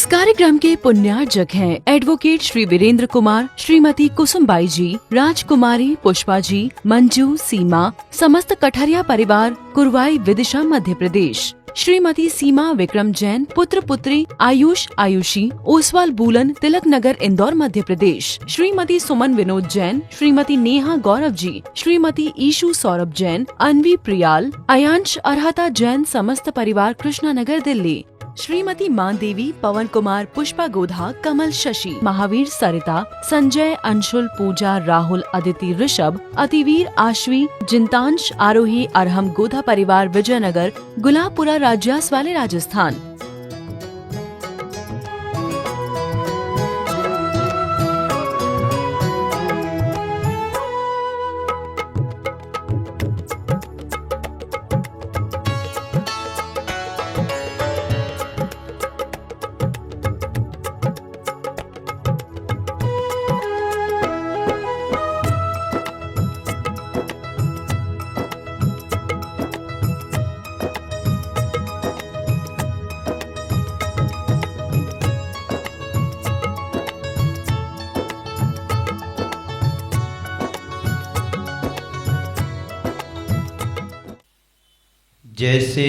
इस कार्यक्रम के पुण्यार्जक हैं एडवोकेट श्री वीरेंद्र कुमार, श्रीमती कुसुमबाई जी, राजकुमारी पुष्पा जी, मंजू, सीमा, समस्त कठरिया परिवार, कुरवाई, विदिशा, मध्य प्रदेश। श्रीमती सीमा विक्रम जैन, पुत्र पुत्री आयुष, आयुषी, ओसवाल बूलन, तिलक नगर, इंदौर, मध्य प्रदेश। श्रीमती सुमन विनोद जैन, श्रीमती नेहा गौरव जी, श्रीमती ईशु सौरभ जैन, अनवी प्रियाल, अयांश अरहता जैन, समस्त परिवार, कृष्णा नगर, दिल्ली। श्रीमती मान देवी, पवन कुमार, पुष्पा गोधा, कमल शशि, महावीर सरिता, संजय, अंशुल, पूजा, राहुल, अदिति, ऋषभ, अतिवीर, आश्वी, जिंतांश, आरोही, अरहम, गोधा परिवार, विजयनगर, गुलाबपुरा, राज्यासवाले, राजस्थान। जैसे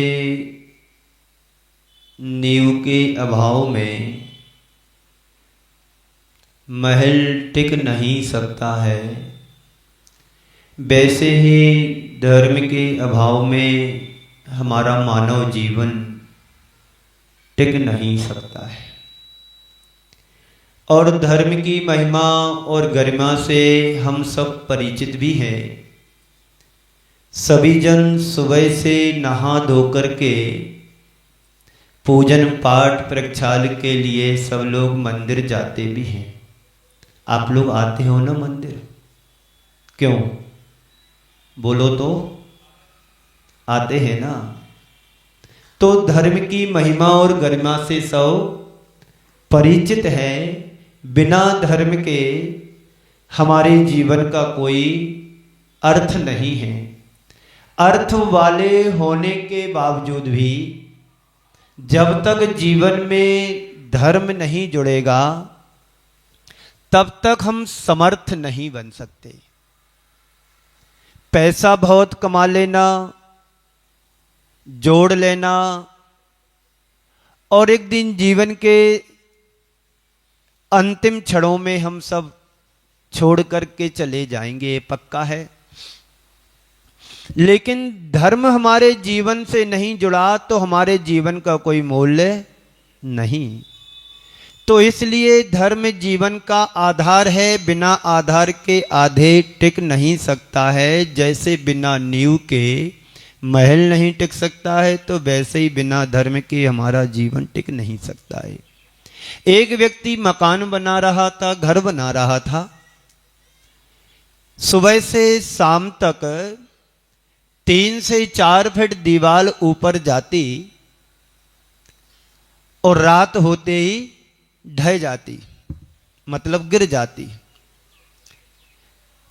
नींव के अभाव में महल टिक नहीं सकता है, वैसे ही धर्म के अभाव में हमारा मानव जीवन टिक नहीं सकता है। और धर्म की महिमा और गरिमा से हम सब परिचित भी हैं। सभी जन सुबह से नहा धोकर के पूजन पाठ प्रक्षाल के लिए सब लोग मंदिर जाते भी हैं। आप लोग आते हो ना मंदिर? क्यों बोलो तो? आते हैं ना। तो धर्म की महिमा और गरिमा से सब परिचित है। बिना धर्म के हमारे जीवन का कोई अर्थ नहीं है। अर्थ वाले होने के बावजूद भी जब तक जीवन में धर्म नहीं जुड़ेगा तब तक हम समर्थ नहीं बन सकते। पैसा बहुत कमा लेना, जोड़ लेना और एक दिन जीवन के अंतिम क्षणों में हम सब छोड़ करके चले जाएंगे, ये पक्का है। लेकिन धर्म हमारे जीवन से नहीं जुड़ा तो हमारे जीवन का कोई मूल्य नहीं। तो इसलिए धर्म जीवन का आधार है। बिना आधार के आधे टिक नहीं सकता है। जैसे बिना नींव के महल नहीं टिक सकता है, तो वैसे ही बिना धर्म के हमारा जीवन टिक नहीं सकता है। एक व्यक्ति मकान बना रहा था, घर बना रहा था। सुबह से शाम तक 3 से 4 फीट दीवार ऊपर जाती और रात होते ही ढह जाती, मतलब गिर जाती।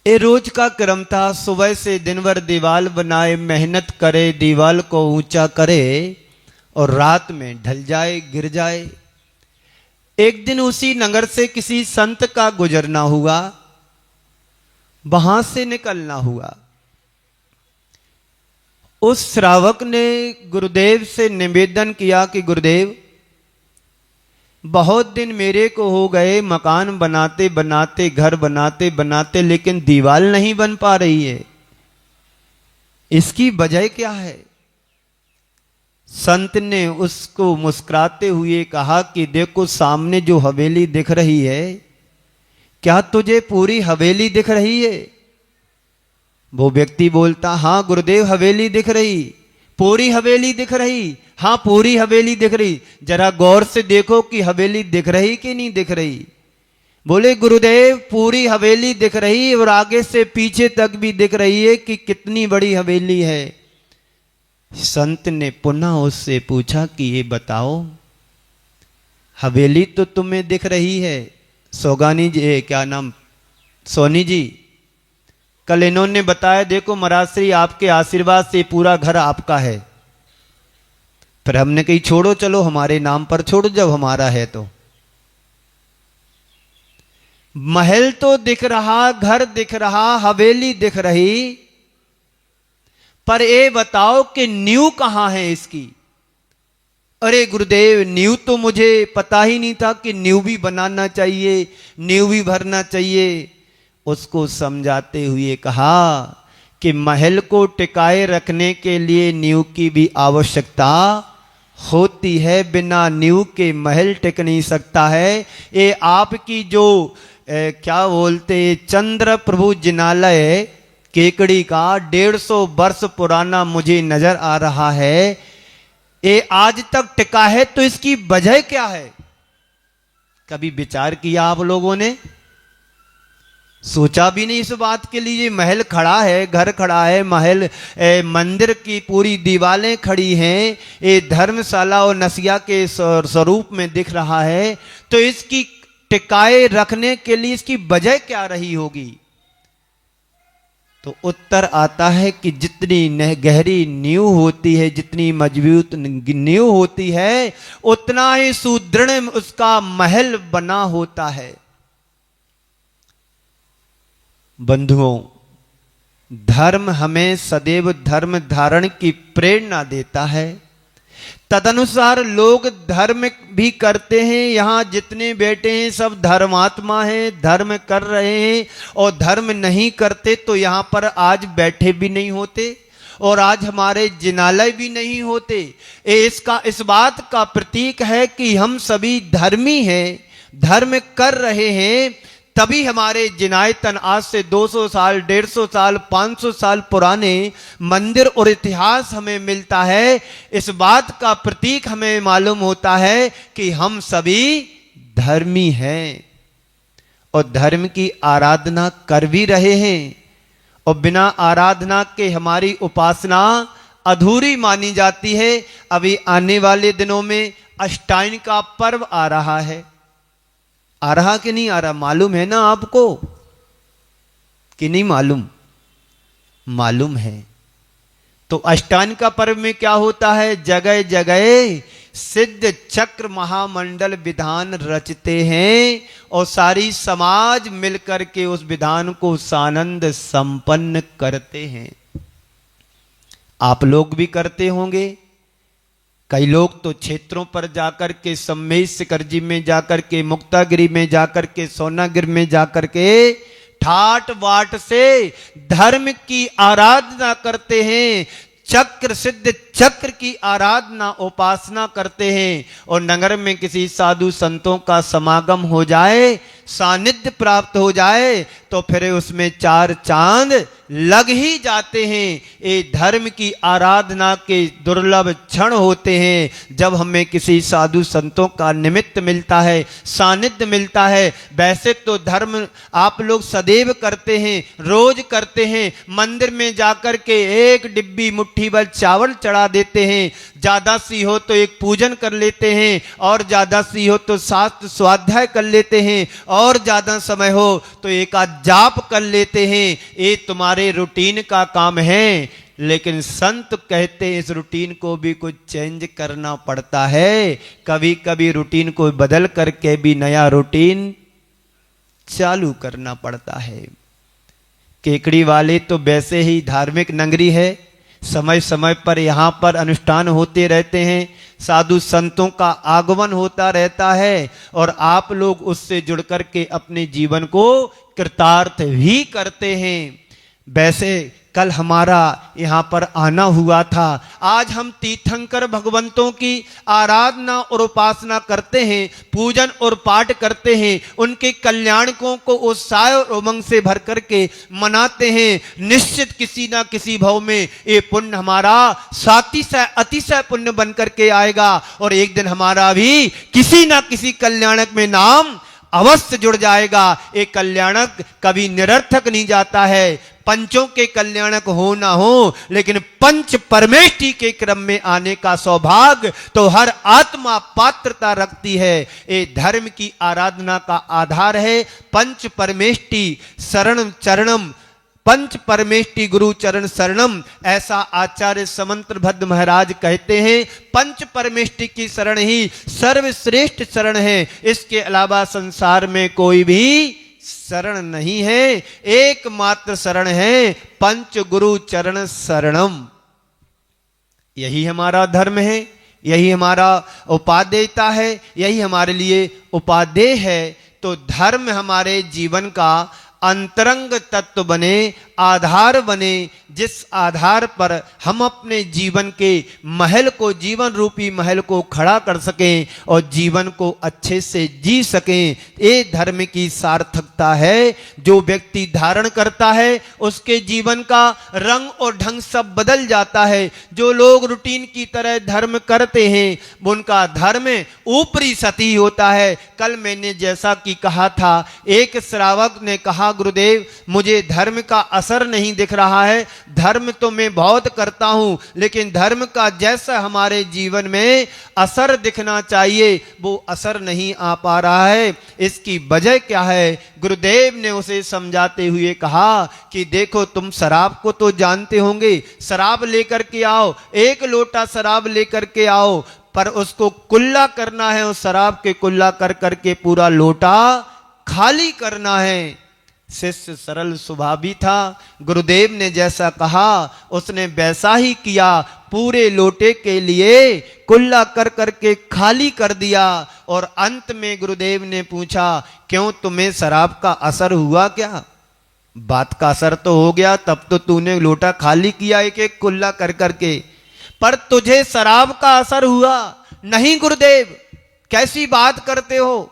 ये रोज का क्रम था। सुबह से दिन भर दीवार बनाए, मेहनत करे, दीवार को ऊंचा करे और रात में ढल जाए, गिर जाए। एक दिन उसी नगर से किसी संत का गुजरना हुआ, वहां से निकलना हुआ। उस श्रावक ने गुरुदेव से निवेदन किया कि गुरुदेव, बहुत दिन मेरे को हो गए मकान बनाते बनाते, घर बनाते बनाते, लेकिन दीवार नहीं बन पा रही है। इसकी वजह क्या है? संत ने उसको मुस्कुराते हुए कहा कि देखो, सामने जो हवेली दिख रही है, क्या तुझे पूरी हवेली दिख रही है? वो व्यक्ति बोलता, हाँ गुरुदेव, हवेली दिख रही, पूरी हवेली दिख रही। हाँ, पूरी हवेली दिख रही। जरा गौर से देखो कि हवेली दिख रही कि नहीं दिख रही। बोले गुरुदेव, पूरी हवेली दिख रही और आगे से पीछे तक भी दिख रही है कि कितनी बड़ी हवेली है। संत ने पुनः उससे पूछा कि ये बताओ, हवेली तो तुम्हें दिख रही है। सोगानी जी, क्या नाम, सोनी जी, कल इन्होंने बताया, देखो महाराज, आपके आशीर्वाद से पूरा घर आपका है। फिर हमने कही छोड़ो, चलो हमारे नाम पर छोड़ो, जब हमारा है तो। महल तो दिख रहा, घर दिख रहा, हवेली दिख रही, पर ये बताओ कि नींव कहां है इसकी। अरे गुरुदेव, नींव तो मुझे पता ही नहीं था कि नींव भी बनाना चाहिए, नींव भी भरना चाहिए। उसको समझाते हुए कहा कि महल को टिकाए रखने के लिए नींव की भी आवश्यकता होती है, बिना नींव के महल टिक नहीं सकता है। ये आपकी जो क्या बोलते चंद्र प्रभु जिनालय केकड़ी का 150 वर्ष पुराना मुझे नजर आ रहा है, ये आज तक टिका है, तो इसकी वजह क्या है? कभी विचार किया आप लोगों ने? सोचा भी नहीं इस बात के लिए? महल खड़ा है, घर खड़ा है, महल मंदिर की पूरी दीवारें खड़ी हैं, ये धर्मशाला और नसिया के स्वरूप में दिख रहा है, तो इसकी टिकाए रखने के लिए इसकी वजह क्या रही होगी? तो उत्तर आता है कि जितनी गहरी नींव होती है, जितनी मजबूत नींव होती है, उतना ही सुदृढ़ उसका महल बना होता है। बंधुओं, धर्म हमें सदैव धर्म धारण की प्रेरणा देता है, तदनुसार लोग धर्म भी करते हैं। यहाँ जितने बैठे हैं सब धर्मात्मा हैं, धर्म कर रहे हैं, और धर्म नहीं करते तो यहाँ पर आज बैठे भी नहीं होते, और आज हमारे जिनालय भी नहीं होते। इसका इस बात का प्रतीक है कि हम सभी धर्मी हैं, धर्म कर रहे हैं, तभी हमारे जिनायतन आज से 200 साल, 150 साल, 500 साल पुराने मंदिर और इतिहास हमें मिलता है। इस बात का प्रतीक हमें मालूम होता है कि हम सभी धर्मी हैं और धर्म की आराधना कर भी रहे हैं, और बिना आराधना के हमारी उपासना अधूरी मानी जाती है। अभी आने वाले दिनों में अष्टायन का पर्व आ रहा है। आ रहा कि नहीं आ रहा? मालूम है ना आपको कि नहीं मालूम? मालूम है। तो अष्टायन का पर्व में क्या होता है? जगह जगह सिद्ध चक्र महामंडल विधान रचते हैं, और सारी समाज मिलकर के उस विधान को सानंद संपन्न करते हैं। आप लोग भी करते होंगे। कई लोग तो क्षेत्रों पर जाकर के सम्मेश शिखर जी में जाकर के, मुक्तागिरी में जाकर के, सोनागिर में जाकर के ठाट बाट से धर्म की आराधना करते हैं, चक्र सिद्ध चक्र की आराधना उपासना करते हैं। और नगर में किसी साधु संतों का समागम हो जाए, सानिध्य प्राप्त हो जाए, तो फिर उसमें 4 चांद लग ही जाते हैं। ये धर्म की आराधना के दुर्लभ क्षण होते हैं जब हमें किसी साधु संतों का निमित्त मिलता है, सानिध्य मिलता है। वैसे तो धर्म आप लोग सदैव करते हैं, रोज करते हैं। मंदिर में जाकर के एक डिब्बी मुट्ठी भर चावल चढ़ा देते हैं, ज्यादा सी हो तो एक पूजन कर लेते हैं, और ज्यादा सी हो तो शास्त्र स्वाध्याय कर लेते हैं, और ज्यादा समय हो तो एक आध जाप कर लेते हैं। ये तुम्हारे रूटीन का काम है। लेकिन संत कहते हैं इस रूटीन को भी कुछ चेंज करना पड़ता है। कभी कभी रूटीन को बदल करके भी नया रूटीन चालू करना पड़ता है। केकड़ी वाले तो वैसे ही धार्मिक नगरी है, समय समय पर यहाँ पर अनुष्ठान होते रहते हैं, साधु संतों का आगमन होता रहता है, और आप लोग उससे जुड़ करके अपने जीवन को कृतार्थ भी करते हैं। वैसे कल हमारा यहाँ पर आना हुआ था। आज हम तीर्थंकर भगवंतों की आराधना और उपासना करते हैं, पूजन और पाठ करते हैं, उनके कल्याणकों को उत्साह और उमंग से भर करके मनाते हैं। निश्चित किसी ना किसी भाव में ये पुण्य हमारा सातिशय अतिशय पुण्य बन करके आएगा, और एक दिन हमारा भी किसी ना किसी कल्याणक में नाम अवश्य जुड़ जाएगा। एक कल्याणक कभी निरर्थक नहीं जाता है। पंचों के कल्याणक हो ना हो, लेकिन पंच परमेष्टि के क्रम में आने का सौभाग्य तो हर आत्मा पात्रता रखती है। ये धर्म की आराधना का आधार है। पंच परमेष्टि शरण चरणम, पंच परमेष्टि गुरु चरण शरणम, ऐसा आचार्य समंतभद्र महाराज कहते हैं। पंच परमेष्टि की शरण ही सर्वश्रेष्ठ शरण है। इसके अलावा संसार में कोई भी शरण नहीं है, एकमात्र शरण है पंच गुरु चरण शरणम। यही हमारा धर्म है, यही हमारा उपादेयता है, यही हमारे लिए उपादेय है। तो धर्म हमारे जीवन का अंतरंग तत्व बने, आधार बने, जिस आधार पर हम अपने जीवन के महल को, जीवन रूपी महल को खड़ा कर सकें और जीवन को अच्छे से जी सकें। ये धर्म की सार्थकता है। जो व्यक्ति धारण करता है उसके जीवन का रंग और ढंग सब बदल जाता है। जो लोग रूटीन की तरह धर्म करते हैं उनका धर्म ऊपरी सतही होता है। कल मैंने जैसा कि कहा था, एक श्रावक ने कहा, गुरुदेव मुझे धर्म का असर नहीं दिख रहा है, धर्म तो मैं बहुत करता हूं लेकिन धर्म का जैसा हमारे जीवन में असर दिखना चाहिए वो असर नहीं आ पा रहा है। इसकी वजह क्या है? गुरुदेव ने उसे समझाते हुए कहा कि देखो, तुम शराब को तो जानते होंगे, शराब लेकर के आओ, एक लोटा शराब लेकर के आओ, पर उसको कुल्ला करना है, उस शराब के कुल्ला कर करके पूरा लोटा खाली करना है। शिष्य सरल स्वभावी था, गुरुदेव ने जैसा कहा उसने वैसा ही किया, पूरे लोटे के लिए कुल्ला कर करके खाली कर दिया। और अंत में गुरुदेव ने पूछा, क्यों, तुम्हें शराब का असर हुआ क्या? बात का असर तो हो गया, तब तो तूने लोटा खाली किया एक एक कुल्ला कर करके, पर तुझे शराब का असर हुआ नहीं। गुरुदेव कैसी बात करते हो,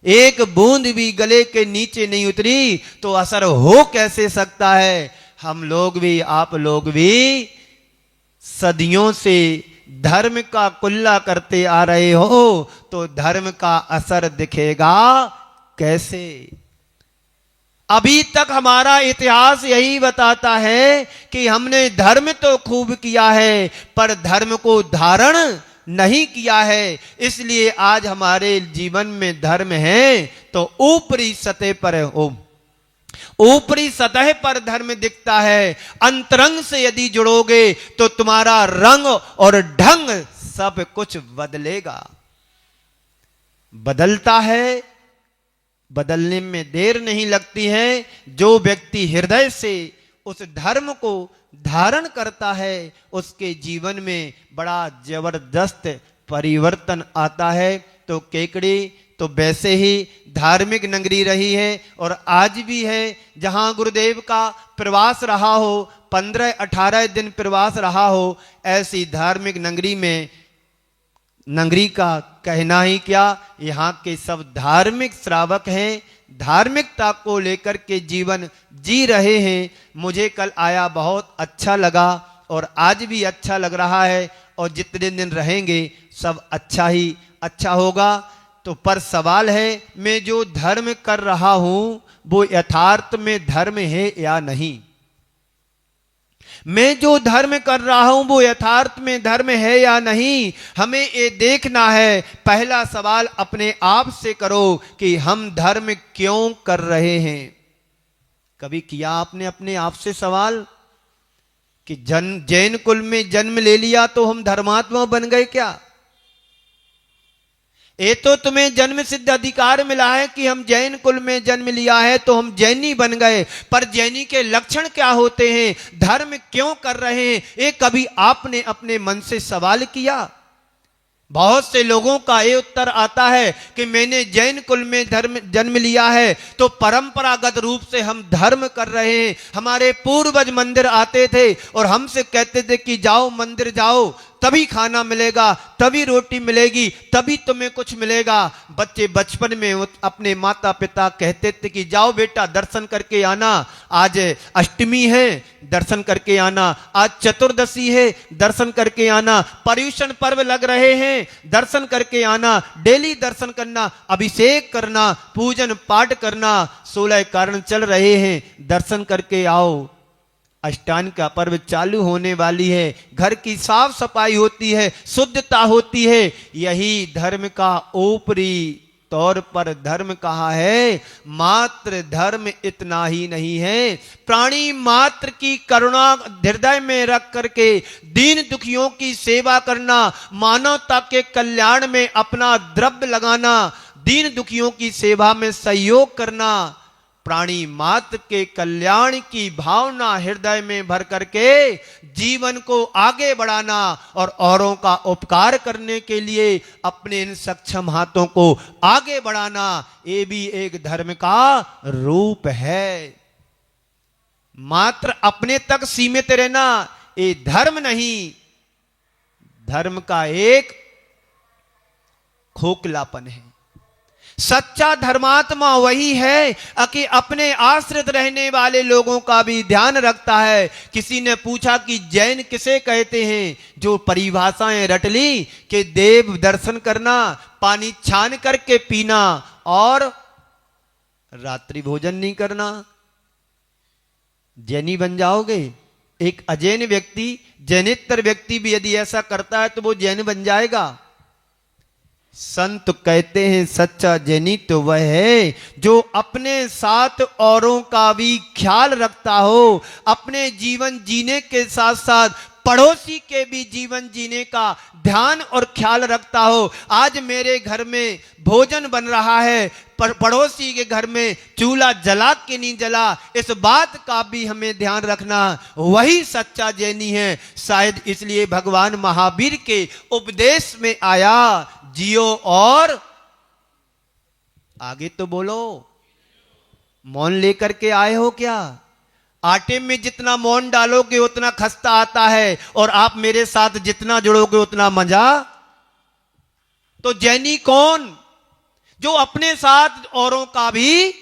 एक बूंद भी गले के नीचे नहीं उतरी तो असर हो कैसे सकता है? हम लोग भी, आप लोग भी सदियों से धर्म का कुल्ला करते आ रहे हो तो धर्म का असर दिखेगा कैसे? अभी तक हमारा इतिहास यही बताता है कि हमने धर्म तो खूब किया है पर धर्म को धारण नहीं किया है। इसलिए आज हमारे जीवन में धर्म है तो ऊपरी सतह पर है, ऊपरी सतह पर धर्म दिखता है। अंतरंग से यदि जुड़ोगे तो तुम्हारा रंग और ढंग सब कुछ बदलेगा। बदलता है, बदलने में देर नहीं लगती है। जो व्यक्ति हृदय से उस धर्म को धारण करता है उसके जीवन में बड़ा जबरदस्त परिवर्तन आता है। तो केकड़ी तो वैसे ही धार्मिक नगरी रही है और आज भी है। जहां गुरुदेव का प्रवास रहा हो, 15-18 दिन प्रवास रहा हो, ऐसी धार्मिक नगरी में, नगरी का कहना ही क्या, यहाँ के सब धार्मिक श्रावक हैं, धार्मिकता को लेकर के जीवन जी रहे हैं। मुझे कल आया बहुत अच्छा लगा और आज भी अच्छा लग रहा है और जितने दिन रहेंगे सब अच्छा ही अच्छा होगा। तो पर सवाल है, मैं जो धर्म कर रहा हूं वो यथार्थ में धर्म है या नहीं? मैं जो धर्म कर रहा हूं वो यथार्थ में धर्म है या नहीं? हमें ये देखना है। पहला सवाल अपने आप से करो कि हम धर्म क्यों कर रहे हैं। कभी किया आपने अपने आप से सवाल कि जैन कुल में जन्म ले लिया तो हम धर्मात्मा बन गए क्या? ये तो तुम्हें जन्म सिद्ध अधिकार मिला है कि हम जैन कुल में जन्म लिया है तो हम जैनी बन गए, पर जैनी के लक्षण क्या होते हैं, धर्म क्यों कर रहे हैं, ये कभी आपने अपने मन से सवाल किया? बहुत से लोगों का ये उत्तर आता है कि मैंने जैन कुल में जन्म लिया है तो परंपरागत रूप से हम धर्म कर रहे हैं। हमारे पूर्वज मंदिर आते थे और हमसे कहते थे कि जाओ मंदिर जाओ, तभी खाना मिलेगा, तभी रोटी मिलेगी, तभी तुम्हें कुछ मिलेगा। बच्चे बचपन में अपने माता पिता कहते थे कि जाओ बेटा दर्शन करके आना, आज अष्टमी है दर्शन करके आना, आज चतुर्दशी है दर्शन करके आना, पर्युषण पर्व लग रहे हैं दर्शन करके आना, डेली दर्शन करना, अभिषेक करना, पूजन पाठ करना, 16 कारण चल रहे हैं दर्शन करके आओ। अष्टांग का पर्व चालू होने वाली है, घर की साफ सफाई होती है, शुद्धता होती है। यही धर्म का ऊपरी तौर पर धर्म कहा है। मात्र धर्म इतना ही नहीं है, प्राणी मात्र की करुणा हृदय में रख करके दीन दुखियों की सेवा करना, मानवता के कल्याण में अपना द्रव्य लगाना, दीन दुखियों की सेवा में सहयोग करना, प्राणी मात्र के कल्याण की भावना हृदय में भर करके जीवन को आगे बढ़ाना और औरों का उपकार करने के लिए अपने इन सक्षम हाथों को आगे बढ़ाना, ये भी एक धर्म का रूप है। मात्र अपने तक सीमित रहना ये धर्म नहीं, धर्म का एक खोखलापन है। सच्चा धर्मात्मा वही है कि अपने आश्रित रहने वाले लोगों का भी ध्यान रखता है। किसी ने पूछा कि जैन किसे कहते हैं, जो परिभाषाएं रट ली कि देव दर्शन करना, पानी छान करके पीना और रात्रि भोजन नहीं करना, जैनी बन जाओगे। एक अजैन व्यक्ति, जैनेतर व्यक्ति भी यदि ऐसा करता है तो वो जैन बन जाएगा। संत कहते हैं सच्चा जैनी तो वह है जो अपने साथ औरों का भी ख्याल रखता हो, अपने जीवन जीने के साथ साथ पड़ोसी के भी जीवन जीने का ध्यान और ख्याल रखता हो। आज मेरे घर में भोजन बन रहा है, पड़ोसी के घर में चूल्हा जला कि नहीं जला, इस बात का भी हमें ध्यान रखना, वही सच्चा जैनी है। शायद इसलिए भगवान महावीर के उपदेश में आया, जियो और आगे तो बोलो। मौन लेकर के आए हो क्या? आटे में जितना मौन डालोगे उतना खस्ता आता है, और आप मेरे साथ जितना जुड़ोगे उतना मजा। तो जैनी कौन? जो अपने साथ औरों का भी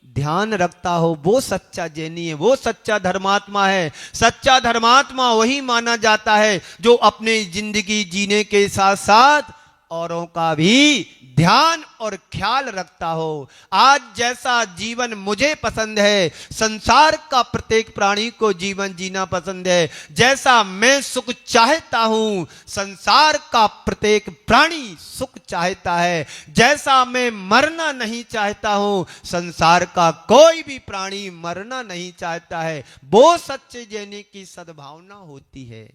ध्यान रखता हो, वो सच्चा जैनी है, वो सच्चा धर्मात्मा है। सच्चा धर्मात्मा वही माना जाता है जो अपने जिंदगी जीने के साथ साथ औरों का भी ध्यान और ख्याल रखता हो। आज जैसा जीवन मुझे पसंद है, संसार का प्रत्येक प्राणी को जीवन जीना पसंद है। जैसा मैं सुख चाहता हूं, संसार का प्रत्येक प्राणी सुख चाहता है। जैसा मैं मरना नहीं चाहता हूं, संसार का कोई भी प्राणी मरना नहीं चाहता है। वो सच्चे जैनी की सद्भावना होती है।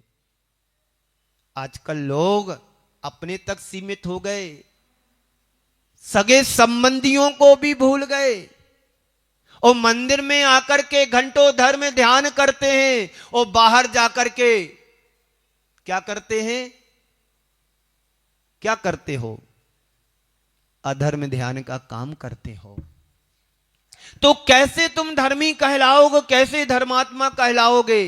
आजकल लोग अपने तक सीमित हो गए, सगे संबंधियों को भी भूल गए, और मंदिर में आकर के घंटों धर्म ध्यान करते हैं, और बाहर जाकर के क्या करते हैं? क्या करते हो? अधर्म ध्यान का काम करते हो। तो कैसे तुम धर्मी कहलाओगे, कैसे धर्मात्मा कहलाओगे?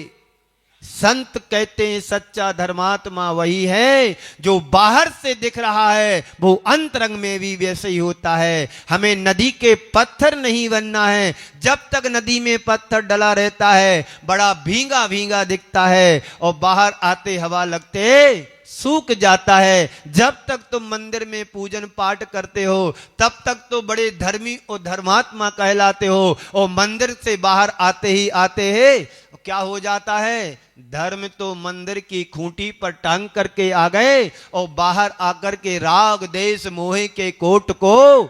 संत कहते हैं सच्चा धर्मात्मा वही है जो बाहर से दिख रहा है, वो अंतरंग में भी वैसे ही होता है। हमें नदी के पत्थर नहीं बनना है। जब तक नदी में पत्थर डला रहता है बड़ा भींगा भींगा दिखता है, और बाहर आते हवा लगते सूख जाता है। जब तक तुम मंदिर में पूजन पाठ करते हो तब तक तो बड़े धर्मी और धर्मात्मा कहलाते हो, और मंदिर से बाहर आते ही आते हैं क्या हो जाता है? धर्म तो मंदिर की खूंटी पर टांग करके आ गए, और बाहर आकर के राग देश मोह के कोट को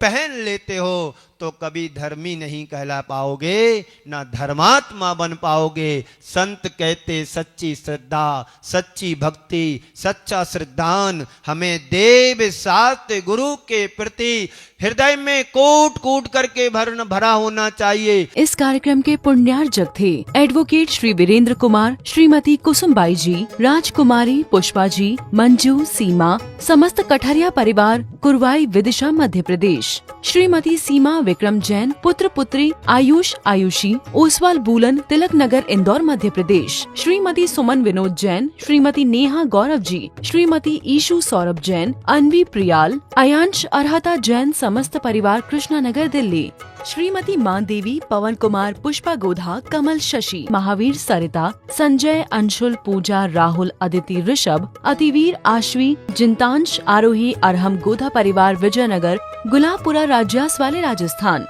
पहन लेते हो, तो कभी धर्मी नहीं कहला पाओगे, ना धर्मात्मा बन पाओगे। संत कहते सच्ची श्रद्धा, सच्ची भक्ति, सच्चा श्रद्धान हमें देव शास्त्र गुरु के प्रति हृदय में कूट कूट करके भरा होना चाहिए। इस कार्यक्रम के पुण्यार्जक थे एडवोकेट श्री वीरेंद्र कुमार, श्रीमती कुसुमबाई जी, राजकुमारी पुष्पा जी, मंजू, सीमा, समस्त कठरिया परिवार, कुरवाई विदिशा मध्य प्रदेश। श्रीमती सीमा विक्रम जैन, पुत्र पुत्री आयुष आयुषी, ओसवाल बूलन, तिलक नगर, इंदौर मध्य प्रदेश। श्रीमती सुमन विनोद जैन, श्रीमती नेहा गौरव जी, श्रीमती ईशु सौरभ जैन, अनवी प्रियाल, अयांश अरहता जैन, समस्त परिवार, कृष्णा नगर, दिल्ली। श्रीमती मान देवी, पवन कुमार, पुष्पा गोधा, कमल शशि, महावीर सरिता, संजय, अंशुल, पूजा, राहुल, अदिति, ऋषभ, अतिवीर, आश्वी, जिंतांश, आरोही, अरहम गोधा परिवार, विजयनगर, गुलाबपुरा, राज्यास वाले, राजस्थान।